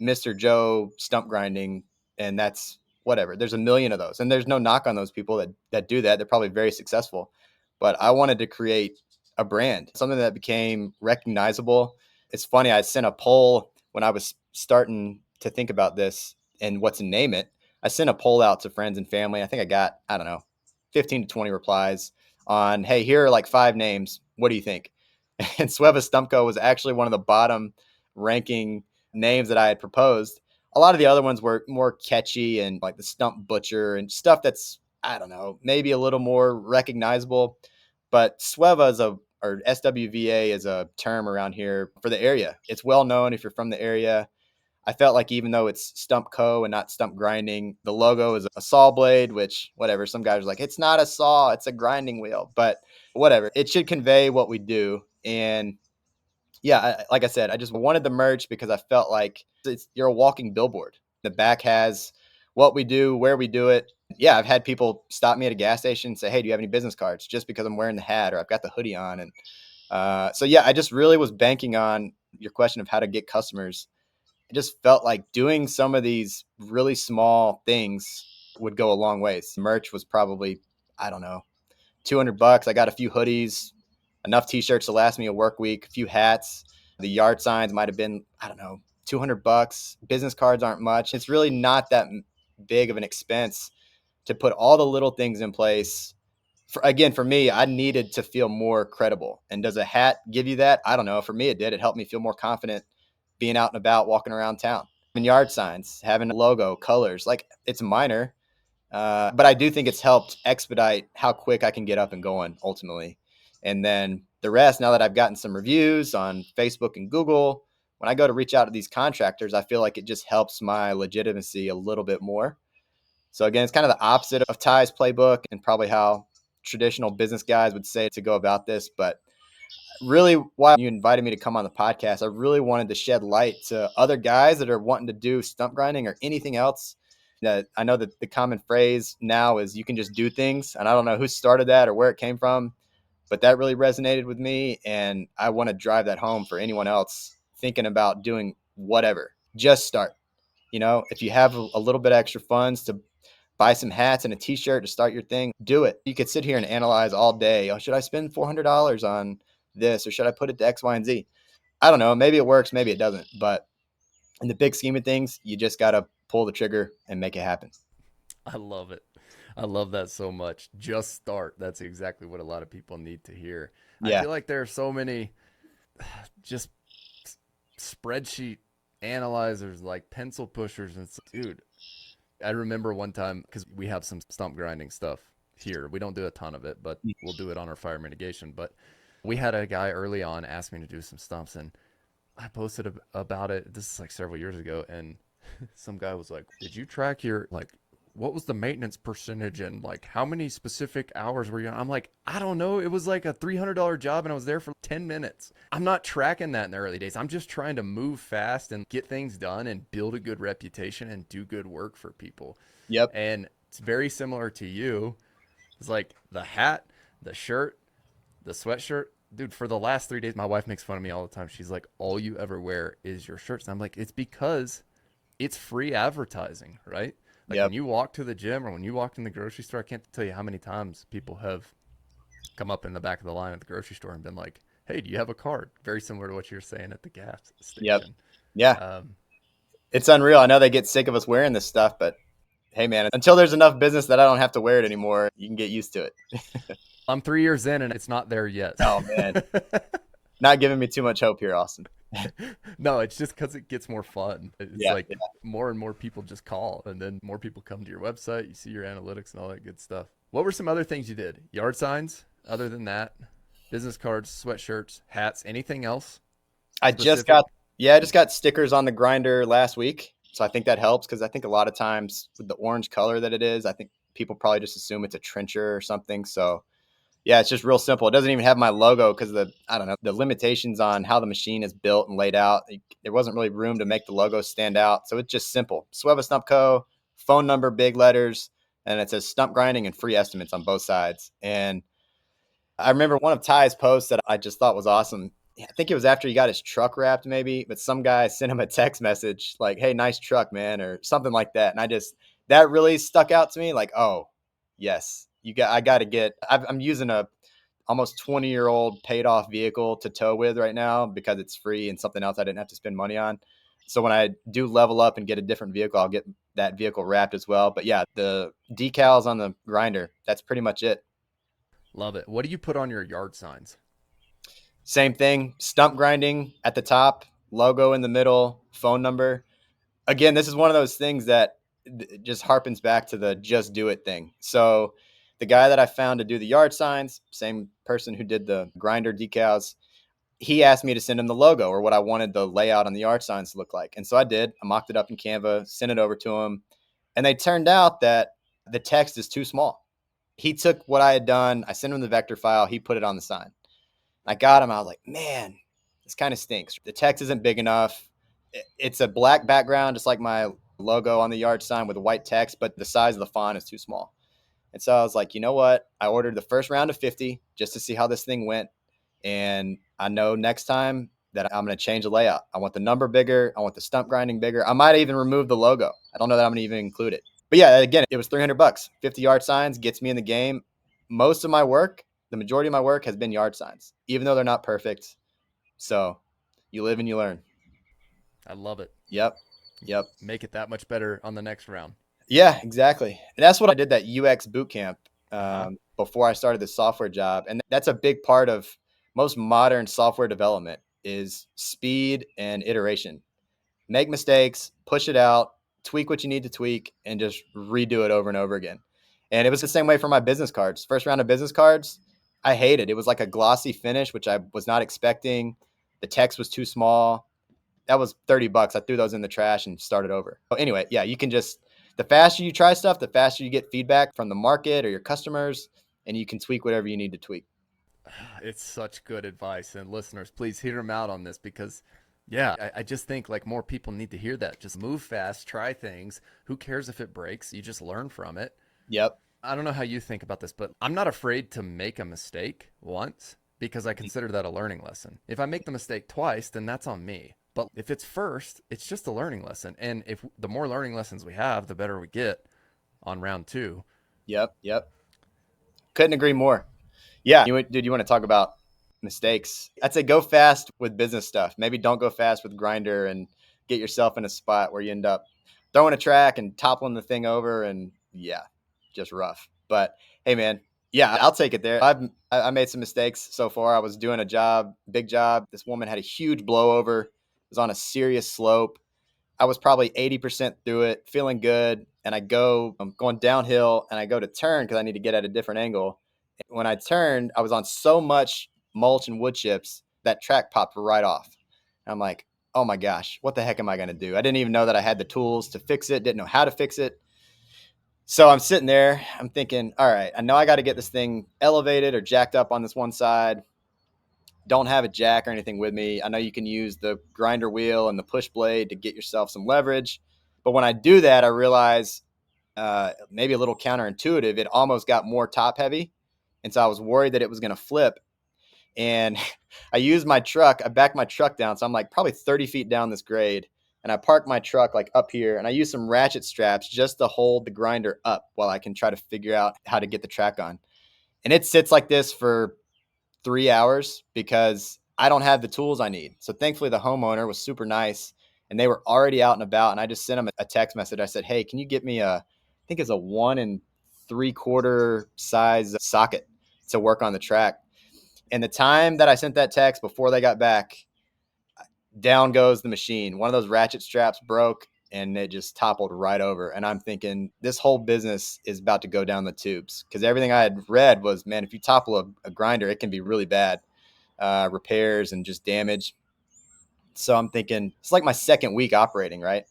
Mr. Joe stump grinding, and that's whatever. There's a million of those, and there's no knock on those people that do that. They're probably very successful, but I wanted to create a brand, something that became recognizable. It's funny. I sent a poll when I was starting to think about this and what to name it. I sent a poll out to friends and family. I think I got, 15 to 20 replies on, hey, here are like 5 names. What do you think? And SWVA Stump Co was actually one of the bottom ranking names that I had proposed. A lot of the other ones were more catchy and like the Stump Butcher and stuff that's, maybe a little more recognizable. But SWVA or SWVA is a term around here for the area. It's well known if you're from the area. I felt like even though it's Stump Co and not stump grinding, the logo is a saw blade, which whatever. Some guys are like, it's not a saw, it's a grinding wheel. But whatever. It should convey what we do. And yeah, like I said, I just wanted the merch because I felt like you're a walking billboard. The back has what we do, where we do it. Yeah, I've had people stop me at a gas station and say, "Hey, do you have any business cards?" Just because I'm wearing the hat or I've got the hoodie on. And so, yeah, I just really was banking on your question of how to get customers. I just felt like doing some of these really small things would go a long ways. Merch was probably, I don't know, $200. I got a few hoodies, enough t-shirts to last me a work week, a few hats. The yard signs might have been, I don't know, $200. Business cards aren't much. It's really not that big of an expense to put all the little things in place. For me, I needed to feel more credible. And does a hat give you that? I don't know. For me, it did. It helped me feel more confident being out and about, walking around town. And yard signs, having a logo, colors, like it's minor, but I do think it's helped expedite how quick I can get up and going ultimately. And then the rest, now that I've gotten some reviews on Facebook and Google, when I go to reach out to these contractors, I feel like it just helps my legitimacy a little bit more. So again, it's kind of the opposite of Ty's playbook and probably how traditional business guys would say to go about this. But really, why you invited me to come on the podcast, I really wanted to shed light to other guys that are wanting to do stump grinding or anything else. That I know that the common phrase now is you can just do things. And I don't know who started that or where it came from, but that really resonated with me. And I want to drive that home for anyone else thinking about doing whatever. Just start. If you have a little bit of extra funds to buy some hats and a t-shirt to start your thing, do it. You could sit here and analyze all day. Oh, should I spend $400 on this or should I put it to X, Y, and Z? I don't know. Maybe it works, maybe it doesn't. But in the big scheme of things, you just got to pull the trigger and make it happen. I love it. I love that so much. Just start. That's exactly what a lot of people need to hear. I Yeah. feel like there are so many just spreadsheet analyzers, like pencil pushers. And dude, I remember one time, because we have some stump grinding stuff here. We don't do a ton of it, but we'll do it on our fire mitigation. But we had a guy early on ask me to do some stumps, and I posted about it. This is like several years ago, and some guy was like, "Did you track your like what was the maintenance percentage and like how many specific hours were you on?" I'm like, "I don't know. It was like a $300 job and I was there for 10 minutes." I'm not tracking that in the early days. I'm just trying to move fast and get things done and build a good reputation and do good work for people. Yep. And it's very similar to you. It's like the hat, the shirt, the sweatshirt. Dude, for the last 3 days, my wife makes fun of me all the time. She's like, "All you ever wear is your shirts." And I'm like, it's because it's free advertising, right? Like when Yep. you walk to the gym or when you walk in the grocery store, I can't tell you how many times people have come up in the back of the line at the grocery store and been like, "Hey, do you have a card?" Very similar to what you're saying at the gas Yep. station. Yeah. Um, It's unreal. I know they get sick of us wearing this stuff, but hey, man, until there's enough business that I don't have to wear it anymore, you can get used to it. I'm 3 years in and it's not there yet. Oh, man. Not giving me too much hope here, Austin. No, it's just because it gets more fun. It's Yeah. like more and more people just call, and then more people come to your website. You see your analytics and all that good stuff. What were some other things you did? Yard signs, other than that? Business cards, sweatshirts, hats, anything else I just specific? got, yeah, I just got stickers on the grinder last week. So I think that helps because I think a lot of times with the orange color that it is, I think people probably just assume it's a trencher or something. So yeah, it's just real simple. It doesn't even have my logo because I don't know, the limitations on how the machine is built and laid out. There wasn't really room to make the logo stand out. So it's just simple. SWVA Stump Co, phone number, big letters, and it says stump grinding and free estimates on both sides. And I remember one of Ty's posts that I just thought was awesome. I think it was after he got his truck wrapped, maybe, but some guy sent him a text message like, "Hey, nice truck, man," or something like that. And that really stuck out to me. Like, oh, yes, I got to I'm using a almost 20-year-old paid off vehicle to tow with right now because it's free and something else I didn't have to spend money on. So when I do level up and get a different vehicle, I'll get that vehicle wrapped as well. But yeah, the decals on the grinder, that's pretty much it. Love it. What do you put on your yard signs? Same thing, stump grinding at the top, logo in the middle, phone number. Again, this is one of those things that just harpens back to the just do it thing. So the guy that I found to do the yard signs, same person who did the grinder decals, he asked me to send him the logo or what I wanted the layout on the yard signs to look like. And so I did. I mocked it up in Canva, sent it over to him. And they turned out that the text is too small. He took what I had done. I sent him the vector file. He put it on the sign. I got him. I was like, man, this kind of stinks. The text isn't big enough. It's a black background, just like my logo on the yard sign with white text, but the size of the font is too small. And so I was like, you know what? I ordered the first round of 50 just to see how this thing went. And I know next time that I'm going to change the layout. I want the number bigger. I want the stump grinding bigger. I might even remove the logo. I don't know that I'm going to even include it. But yeah, again, it was $300. 50 yard signs gets me in the game. Most of my work, the majority of my work has been yard signs, even though they're not perfect. So you live and you learn. I love it. Yep. Make it that much better on the next round. Yeah, exactly. And that's what I did, that UX boot camp before I started the software job. And that's a big part of most modern software development is speed and iteration. Make mistakes, push it out, tweak what you need to tweak, and just redo it over and over again. And it was the same way for my business cards. First round of business cards, I hated. It was like a glossy finish, which I was not expecting. The text was too small. That was $30. I threw those in the trash and started over. So anyway, yeah, you can just, the faster you try stuff, the faster you get feedback from the market or your customers, and you can tweak whatever you need to tweak. It's such good advice. And listeners, please hear him out on this because, yeah, I just think like more people need to hear that. Just move fast, try things. Who cares if it breaks? You just learn from it. Yep. I don't know how you think about this, but I'm not afraid to make a mistake once because I consider that a learning lesson. If I make the mistake twice, then that's on me. But if it's first, it's just a learning lesson. And if the more learning lessons we have, the better we get on round 2. Yep. Couldn't agree more. Yeah. Dude, you want to talk about mistakes? I'd say go fast with business stuff. Maybe don't go fast with grinder and get yourself in a spot where you end up throwing a track and toppling the thing over, and yeah, just rough. But hey, man, yeah, I'll take it there. I made some mistakes so far. I was doing a job, big job. This woman had a huge blowover. It was on a serious slope. I was probably 80% through it, feeling good. And I'm going downhill and I go to turn because I need to get at a different angle. When I turned, I was on so much mulch and wood chips that track popped right off. And I'm like, oh my gosh, what the heck am I going to do? I didn't even know that I had the tools to fix it, didn't know how to fix it. So I'm sitting there, I'm thinking, all right, I know I got to get this thing elevated or jacked up on this one side. Don't have a jack or anything with me. I know you can use the grinder wheel and the push blade to get yourself some leverage. But when I do that, I realize maybe a little counterintuitive, it almost got more top heavy. And so I was worried that it was going to flip. And I used my truck. I backed my truck down. So I'm like probably 30 feet down this grade. And I parked my truck like up here. And I used some ratchet straps just to hold the grinder up while I can try to figure out how to get the track on. And it sits like this for 3 hours because I don't have the tools I need. So thankfully the homeowner was super nice and they were already out and about. And I just sent them a text message. I said, hey, can you get me I think it's a 1 3/4 size socket to work on the track. And the time that I sent that text before they got back, down goes the machine. One of those ratchet straps broke and it just toppled right over. And I'm thinking this whole business is about to go down the tubes because everything I had read was, man, if you topple a grinder, it can be really bad, repairs and just damage. So I'm thinking it's like my second week operating, right?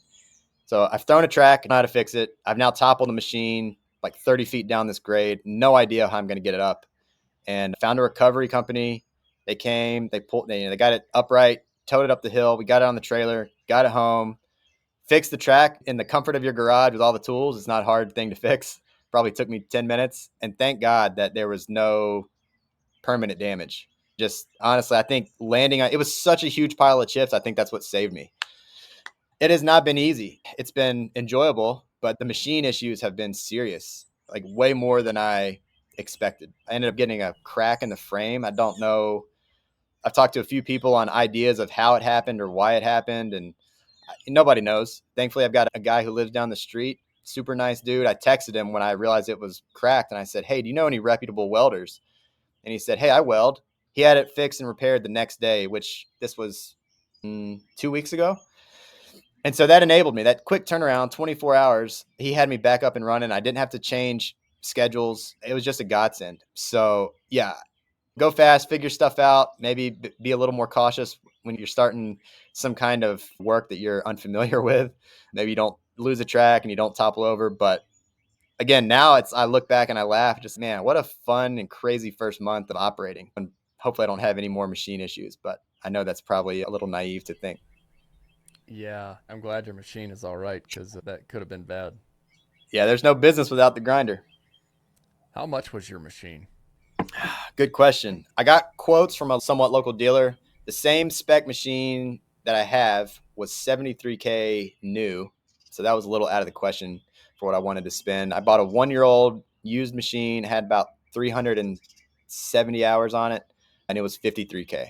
So I've thrown a track, I know how to fix it. I've now toppled the machine like 30 feet down this grade. No idea how I'm going to get it up. And found a recovery company. They came, they got it upright, towed it up the hill. We got it on the trailer, got it home, fixed the track in the comfort of your garage with all the tools. It's not a hard thing to fix. Probably took me 10 minutes. And thank God that there was no permanent damage. Just honestly, I think landing on it was such a huge pile of chips. I think that's what saved me. It has not been easy. It's been enjoyable, but the machine issues have been serious, like way more than I expected. I ended up getting a crack in the frame. I don't know. I've talked to a few people on ideas of how it happened or why it happened, and nobody knows. Thankfully, I've got a guy who lives down the street, super nice dude. I texted him when I realized it was cracked, and I said, hey, do you know any reputable welders? And he said, hey, I weld. He had it fixed and repaired the next day, which this was 2 weeks ago. And so that enabled me, that quick turnaround, 24 hours. He had me back up and running. I didn't have to change schedules. It was just a godsend. So yeah, go fast, figure stuff out, maybe be a little more cautious when you're starting some kind of work that you're unfamiliar with. Maybe you don't lose a track and you don't topple over. But again, now I look back and I laugh, man, what a fun and crazy first month of operating. And hopefully I don't have any more machine issues, but I know that's probably a little naive to think. Yeah, I'm glad your machine is all right because that could have been bad. Yeah, there's no business without the grinder. How much was your machine? Good question. I got quotes from a somewhat local dealer. The same spec machine that I have was 73K new. So that was a little out of the question for what I wanted to spend. I bought a 1-year-old used machine, had about 370 hours on it, and it was 53K.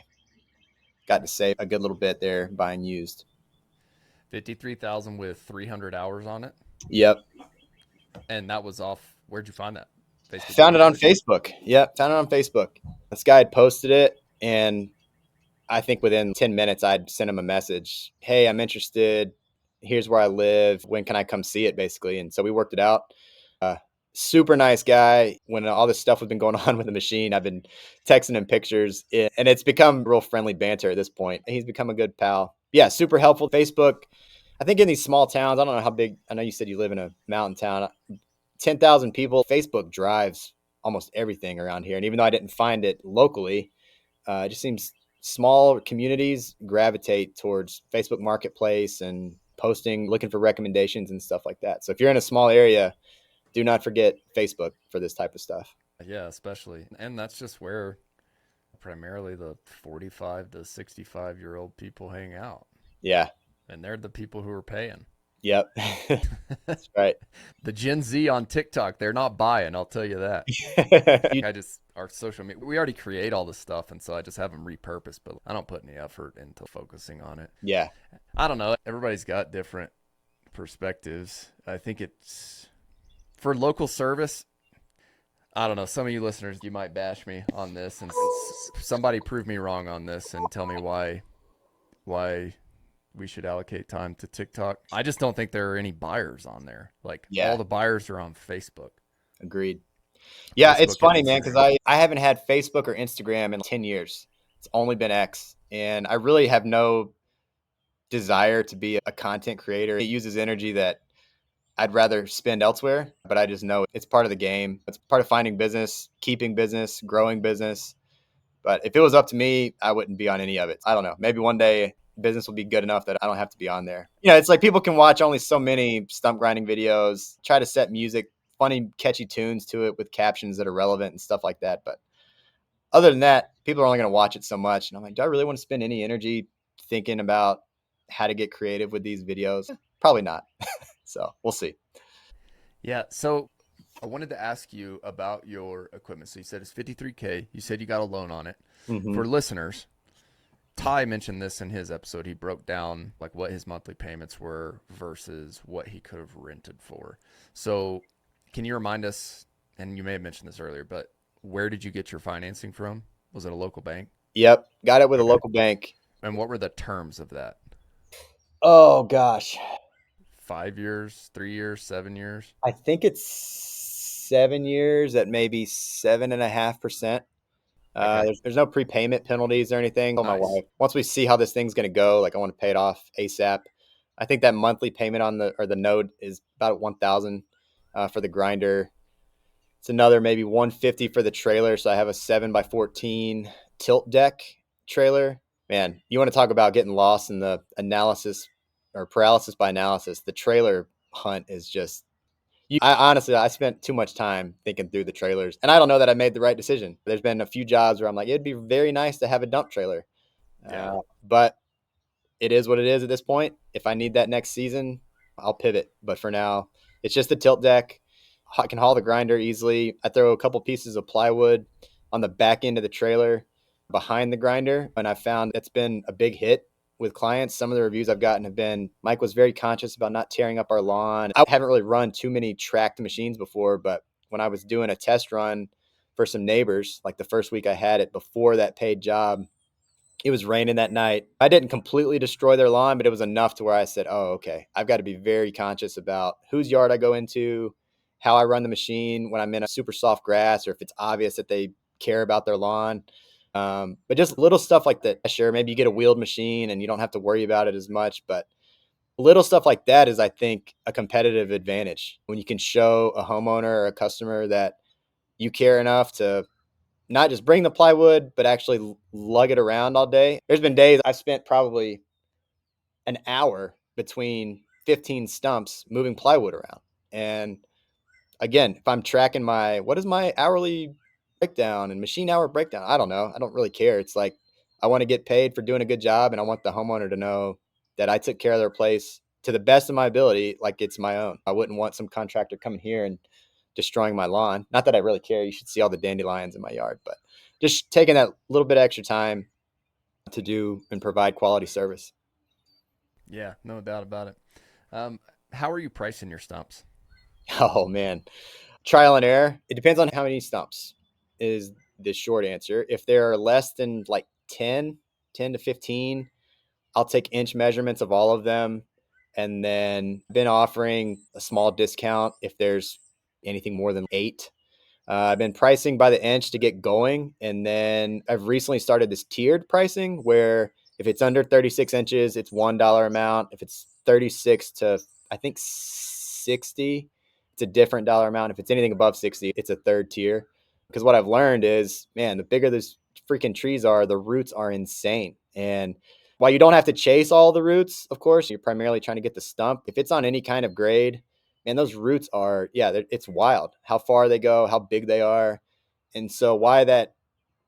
Got to save a good little bit there buying used. 53,000 with 300 hours on it. Yep. And that was off. Where'd you find that? Facebook Found it on Marketplace? Facebook. Yep. Found it on Facebook. This guy had posted it, and I think within 10 minutes, I'd sent him a message. Hey, I'm interested. Here's where I live. When can I come see it, basically? And so we worked it out. Super nice guy. When all this stuff has been going on with the machine, I've been texting him pictures, and it's become real friendly banter at this point. He's become a good pal. Yeah, super helpful. Facebook, I think in these small towns, I don't know how big, I know you said you live in a mountain town, 10,000 people, Facebook drives almost everything around here. And even though I didn't find it locally, it just seems small communities gravitate towards Facebook Marketplace and posting, looking for recommendations and stuff like that. So if you're in a small area, do not forget Facebook for this type of stuff. Yeah, especially. And that's just where primarily the 45 to 65-year-old people hang out. Yeah. And they're the people who are paying. Yep. That's right. The Gen Z on TikTok, they're not buying, I'll tell you that. Our social media, we already create all this stuff, and so I just have them repurposed, but I don't put any effort into focusing on it. Yeah. I don't know. Everybody's got different perspectives. I think it's for local service. I don't know. Some of you listeners, you might bash me on this, and somebody prove me wrong on this and tell me why we should allocate time to TikTok. I just don't think there are any buyers on there. Like all the buyers are on Facebook. Agreed. Yeah, Facebook, it's funny, man, because I haven't had Facebook or Instagram in 10 years. It's only been X. And I really have no desire to be a content creator. It uses energy that I'd rather spend elsewhere, but I just know it's part of the game. It's part of finding business, keeping business, growing business. But if it was up to me, I wouldn't be on any of it. I don't know. Maybe one day business will be good enough that I don't have to be on there. You know, it's like people can watch only so many stump grinding videos, try to set music, funny, catchy tunes to it with captions that are relevant and stuff like that. But other than that, people are only going to watch it so much. And I'm like, do I really want to spend any energy thinking about how to get creative with these videos? Probably not. So we'll see. Yeah. So I wanted to ask you about your equipment. So you said it's 53K. You said you got a loan on it. Mm-hmm. For listeners, Ty mentioned this in his episode. He broke down like what his monthly payments were versus what he could have rented for. So can you remind us, and you may have mentioned this earlier, but where did you get your financing from? Was it a local bank? Yep. Got it with a local bank. And what were the terms of that? Oh, gosh. 5 years, 3 years, 7 years? I think it's 7 years at maybe 7.5%. There's no prepayment penalties or anything. Nice. My wife, once we see how this thing's going to go, like I want to pay it off ASAP. I think that monthly payment on the node is about $1,000 for the grinder. It's another maybe $150 for the trailer. So I have a 7x14 tilt deck trailer. Man, you want to talk about getting lost in the analysis or paralysis by analysis. The trailer hunt is just, I spent too much time thinking through the trailers, and I don't know that I made the right decision. There's been a few jobs where I'm like, it'd be very nice to have a dump trailer. Yeah. But it is what it is at this point. If I need that next season, I'll pivot. But for now, it's just a tilt deck. I can haul the grinder easily. I throw a couple pieces of plywood on the back end of the trailer behind the grinder, and I found it's been a big hit with clients. Some of the reviews I've gotten have been, Mike was very conscious about not tearing up our lawn. I haven't really run too many tracked machines before, but when I was doing a test run for some neighbors, like the first week I had it before that paid job, it was raining that night. I didn't completely destroy their lawn, but it was enough to where I said, oh, okay, I've got to be very conscious about whose yard I go into, how I run the machine when I'm in a super soft grass, or if it's obvious that they care about their lawn. But just little stuff like that. Sure, maybe you get a wheeled machine and you don't have to worry about it as much, but little stuff like that is, I think, a competitive advantage when you can show a homeowner or a customer that you care enough to not just bring the plywood, but actually lug it around all day. There's been days I've spent probably an hour between 15 stumps moving plywood around. And again, if I'm tracking what is my hourly breakdown and machine hour breakdown? I don't know. I don't really care. It's like, I want to get paid for doing a good job, and I want the homeowner to know that I took care of their place to the best of my ability, like it's my own. I wouldn't want some contractor coming here and destroying my lawn. Not that I really care. You should see all the dandelions in my yard, but just taking that little bit of extra time to do and provide quality service. Yeah, no doubt about it. How are you pricing your stumps? Oh man, trial and error. It depends on how many stumps is the short answer. If there are less than like 10 to 15, I'll take inch measurements of all of them. And then been offering a small discount if there's anything more than 8. I've been pricing by the inch to get going. And then I've recently started this tiered pricing where if it's under 36 inches, it's $1 amount. If it's 36 to, I think, 60, it's a different dollar amount. If it's anything above 60, it's a third tier. Because what I've learned is, man, the bigger those freaking trees are, the roots are insane. And while you don't have to chase all the roots, of course, you're primarily trying to get the stump. If it's on any kind of grade, man, those roots are, it's wild how far they go, how big they are. And so why that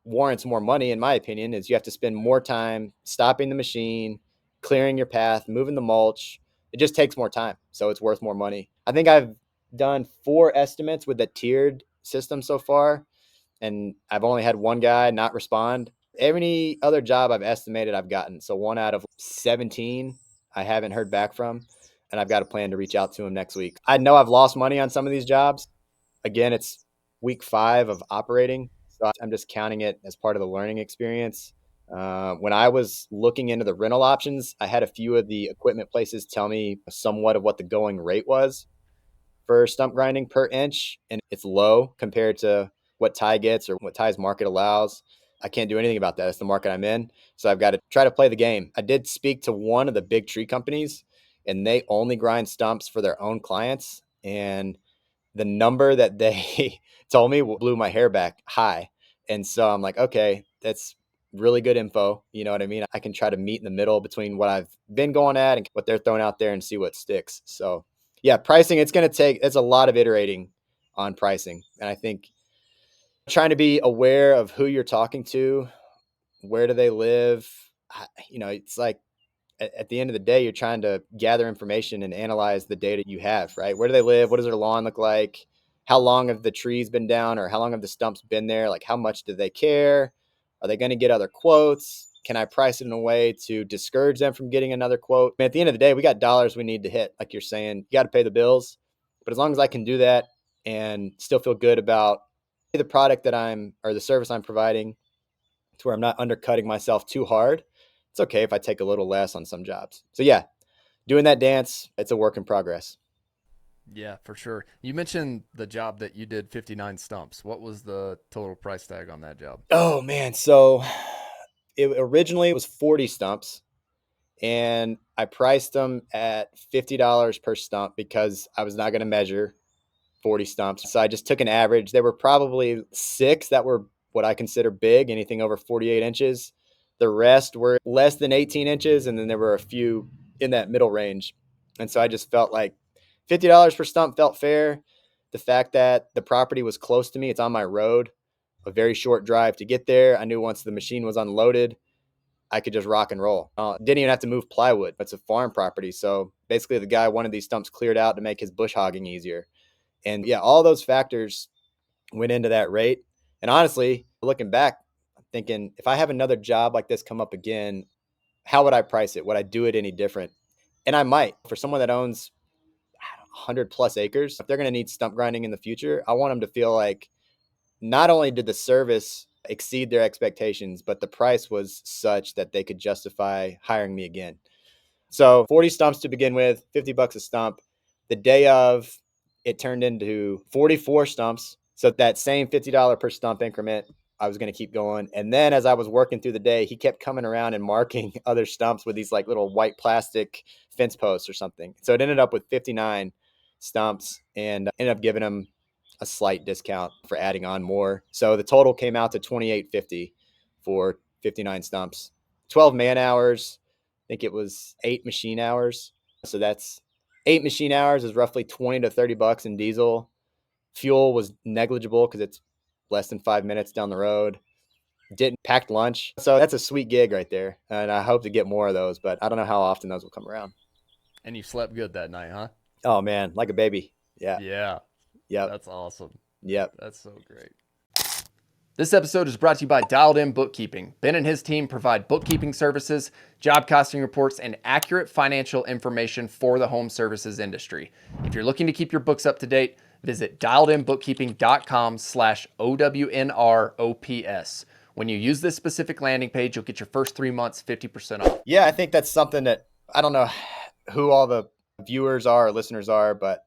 warrants more money, in my opinion, is you have to spend more time stopping the machine, clearing your path, moving the mulch. It just takes more time. So it's worth more money. I think I've done 4 estimates with the tiered system so far, and I've only had one guy not respond. Any other job I've estimated, I've gotten. So 1 out of 17, I haven't heard back from, and I've got a plan to reach out to him next week. I know I've lost money on some of these jobs. Again, it's week 5 of operating, so I'm just counting it as part of the learning experience. When I was looking into the rental options, I had a few of the equipment places tell me somewhat of what the going rate was for stump grinding per inch, and it's low compared to what Ty gets or what Ty's market allows. I can't do anything about that. It's the market I'm in. So I've got to try to play the game. I did speak to one of the big tree companies, and they only grind stumps for their own clients. And the number that they told me blew my hair back high. And so I'm like, okay, that's really good info. You know what I mean? I can try to meet in the middle between what I've been going at and what they're throwing out there and see what sticks. So yeah, pricing, it's a lot of iterating on pricing. And I think trying to be aware of who you're talking to, where do they live? It's like at the end of the day, you're trying to gather information and analyze the data you have, right? Where do they live? What does their lawn look like? How long have the trees been down, or how long have the stumps been there? Like, how much do they care? Are they going to get other quotes? Can I price it in a way to discourage them from getting another quote? I mean, at the end of the day, we got dollars we need to hit. Like you're saying, you got to pay the bills. But as long as I can do that and still feel good about the product or the service I'm providing, to where I'm not undercutting myself too hard, it's okay if I take a little less on some jobs. So yeah, doing that dance, it's a work in progress. Yeah, for sure. You mentioned the job that you did 59 stumps. What was the total price tag on that job? Oh man, so it originally was 40 stumps, and I priced them at $50 per stump because I was not going to measure 40 stumps. So I just took an average. There were probably 6 that were what I consider big, anything over 48 inches. The rest were less than 18 inches, and then there were a few in that middle range. And so I just felt like $50 per stump felt fair. The fact that the property was close to me, it's on my road, a very short drive to get there. I knew once the machine was unloaded, I could just rock and roll. Didn't even have to move plywood. It's a farm property. So basically, the guy wanted these stumps cleared out to make his bush hogging easier. And yeah, all those factors went into that rate. And honestly, looking back, I'm thinking if I have another job like this come up again, how would I price it? Would I do it any different? And I might. For someone that owns 100 plus acres, if they're going to need stump grinding in the future, I want them to feel like not only did the service exceed their expectations, but the price was such that they could justify hiring me again. So 40 stumps to begin with, $50 a stump. The day of, it turned into 44 stumps. So that same $50 per stump increment, I was going to keep going. And then as I was working through the day, he kept coming around and marking other stumps with these like little white plastic fence posts or something. So it ended up with 59 stumps, and ended up giving him a slight discount for adding on more. So the total came out to $28.50 for 59 stumps, 12 man hours. I think it was 8 machine hours. So that's 8 machine hours is roughly 20 to 30 bucks in diesel. Fuel was negligible because it's less than 5 minutes down the road. Didn't pack lunch. So that's a sweet gig right there. And I hope to get more of those, but I don't know how often those will come around. And you slept good that night, huh? Oh man, like a baby. Yeah. Yeah. Yep. That's awesome. Yep. That's so great. This episode is brought to you by Dialed In Bookkeeping. Ben and his team provide bookkeeping services, job costing reports, and accurate financial information for the home services industry. If you're looking to keep your books up to date, visit dialedinbookkeeping.com/OWNR OPS. When you use this specific landing page, you'll get your first 3 months 50% off. Yeah, I think that's something that I don't know who all the viewers are or listeners are, but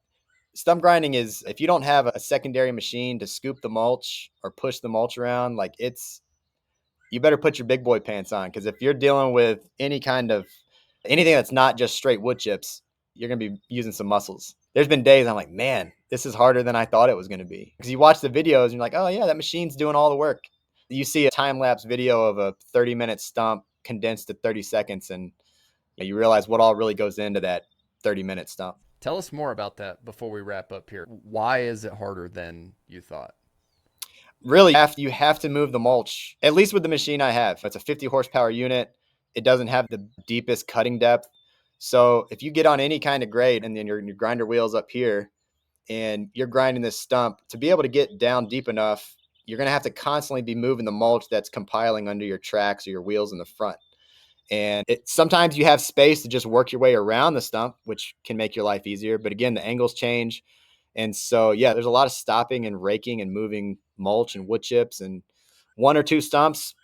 stump grinding is, if you don't have a secondary machine to scoop the mulch or push the mulch around, like you better put your big boy pants on, because if you're dealing with anything that's not just straight wood chips, you're going to be using some muscles. There's been days I'm like, man, this is harder than I thought it was going to be. Because you watch the videos and you're like, oh yeah, that machine's doing all the work. You see a time-lapse video of a 30-minute stump condensed to 30 seconds, and you realize what all really goes into that 30-minute stump. Tell us more about that before we wrap up here. Why is it harder than you thought? Really, you have to move the mulch, at least with the machine I have. It's a 50 horsepower unit. It doesn't have the deepest cutting depth. So if you get on any kind of grade and then your grinder wheel's up here and you're grinding this stump, to be able to get down deep enough, you're going to have to constantly be moving the mulch that's compiling under your tracks or your wheels in the front. And sometimes you have space to just work your way around the stump, which can make your life easier. But again, the angles change. And so, yeah, there's a lot of stopping and raking and moving mulch and wood chips, and 1 or 2 stumps,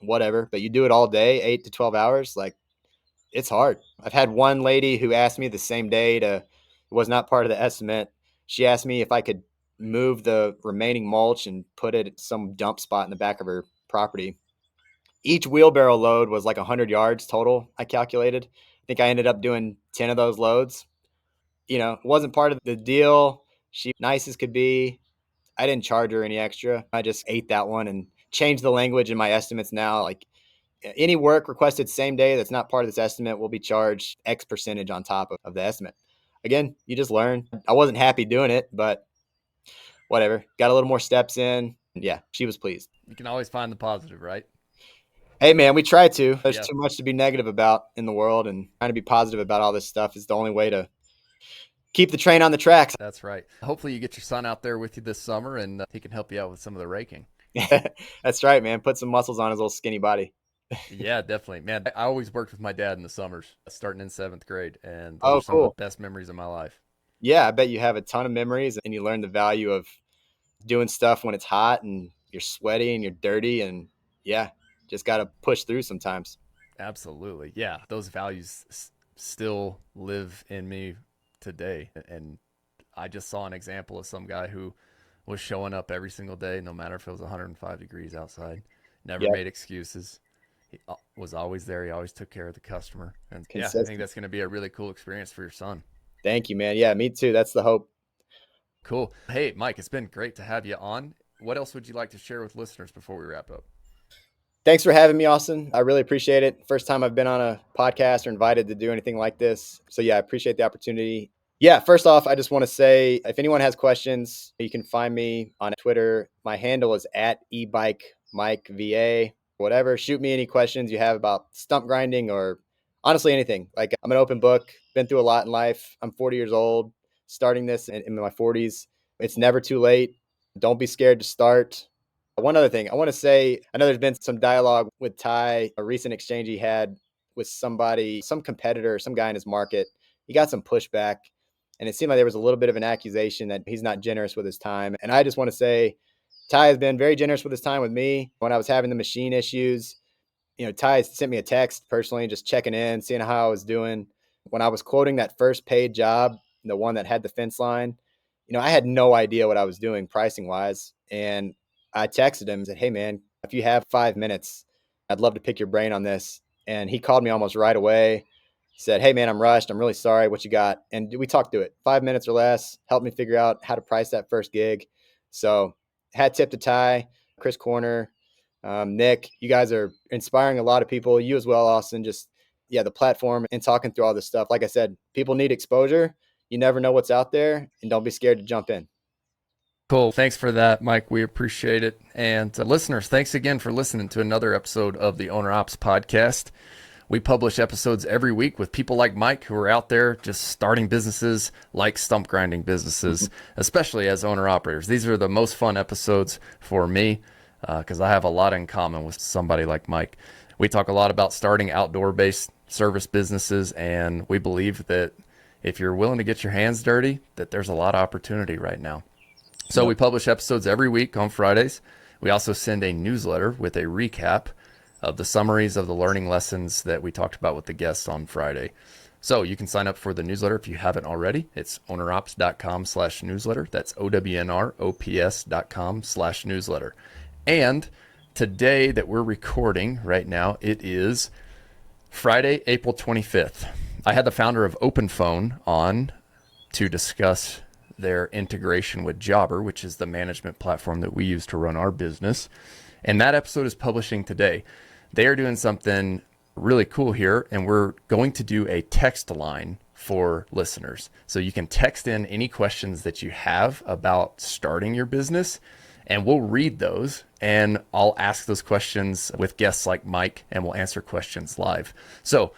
whatever. But you do it all day, 8 to 12 hours. Like, it's hard. I've had one lady who asked me the same day it was not part of the estimate. She asked me if I could move the remaining mulch and put it at some dump spot in the back of her property. Each wheelbarrow load was like 100 yards total, I calculated. I think I ended up doing 10 of those loads. It wasn't part of the deal. She nice as could be. I didn't charge her any extra. I just ate that one and changed the language in my estimates now. Like, any work requested same day that's not part of this estimate will be charged X percentage on top of the estimate. Again, you just learn. I wasn't happy doing it, but whatever. Got a little more steps in. Yeah, she was pleased. You can always find the positive, right? Hey, man, we try to. There's too much to be negative about in the world, and trying to be positive about all this stuff is the only way to keep the train on the tracks. That's right. Hopefully you get your son out there with you this summer, and he can help you out with some of the raking. That's right, man. Put some muscles on his little skinny body. Yeah, definitely. Man, I always worked with my dad in the summers, starting in 7th grade, and those are some of the best memories of my life. Yeah, I bet you have a ton of memories, and you learn the value of doing stuff when it's hot and you're sweaty and you're dirty, and yeah, just got to push through sometimes. Absolutely. Yeah, those values still live in me today, and I just saw an example of some guy who was showing up every single day, no matter if it was 105 degrees outside, never made excuses. He was always there. He always took care of the customer. And yeah, I think that's going to be a really cool experience for your son. Thank you, man. Yeah, me too. That's the hope. Cool. Hey, Mike, it's been great to have you on. What else would you like to share with listeners before we wrap up? Thanks for having me, Austin. I really appreciate it. First time I've been on a podcast or invited to do anything like this. So yeah, I appreciate the opportunity. Yeah, first off, I just want to say, if anyone has questions, you can find me on Twitter. My handle is @ebikemikeva. Whatever, shoot me any questions you have about stump grinding or honestly anything. Like, I'm an open book, been through a lot in life. I'm 40 years old, starting this in my 40s. It's never too late. Don't be scared to start. One other thing I want to say, I know there's been some dialogue with Ty, a recent exchange he had with somebody, some competitor, some guy in his market. He got some pushback, and it seemed like there was a little bit of an accusation that he's not generous with his time. And I just want to say, Ty has been very generous with his time with me. When I was having the machine issues, Ty sent me a text personally, just checking in, seeing how I was doing. When I was quoting that first paid job, the one that had the fence line, I had no idea what I was doing pricing wise. And I texted him and said, hey man, if you have 5 minutes, I'd love to pick your brain on this. And he called me almost right away. He said, hey man, I'm rushed. I'm really sorry. What you got? And we talked through it. 5 minutes or less, helped me figure out how to price that first gig. So hat tip to Ty, Chris Corner, Nick. You guys are inspiring a lot of people. You as well, Austin. Just, yeah, the platform and talking through all this stuff. Like I said, people need exposure. You never know what's out there, and don't be scared to jump in. Cool. Thanks for that, Mike. We appreciate it. And listeners, thanks again for listening to another episode of the OWNR OPS Podcast. We publish episodes every week with people like Mike who are out there just starting businesses like stump grinding businesses, especially as owner operators. These are the most fun episodes for me because I have a lot in common with somebody like Mike. We talk a lot about starting outdoor-based service businesses, and we believe that if you're willing to get your hands dirty, that there's a lot of opportunity right now. So we publish episodes every week on Fridays. We also send a newsletter with a recap of the summaries of the learning lessons that we talked about with the guests on Friday. So you can sign up for the newsletter if you haven't already. It's ownerops.com/newsletter. That's OWNROPS.com/newsletter. And today that we're recording right now, it is Friday, April 25th. I had the founder of OpenPhone on to discuss their integration with Jobber, which is the management platform that we use to run our business. And that episode is publishing today. They are doing something really cool here, and we're going to do a text line for listeners. So you can text in any questions that you have about starting your business, and we'll read those, and I'll ask those questions with guests like Mike, and we'll answer questions live. So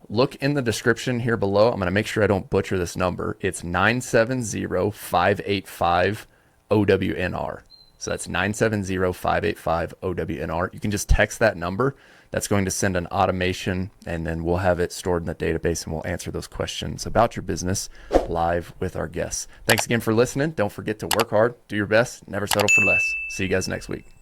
look in the description here below. I'm going to make sure I don't butcher this number. It's 970-585-OWNR. So that's 970-585-OWNR. You can just text that number. That's going to send an automation, and then we'll have it stored in the database, and we'll answer those questions about your business live with our guests. Thanks again for listening. Don't forget to work hard, do your best, never settle for less. See you guys next week.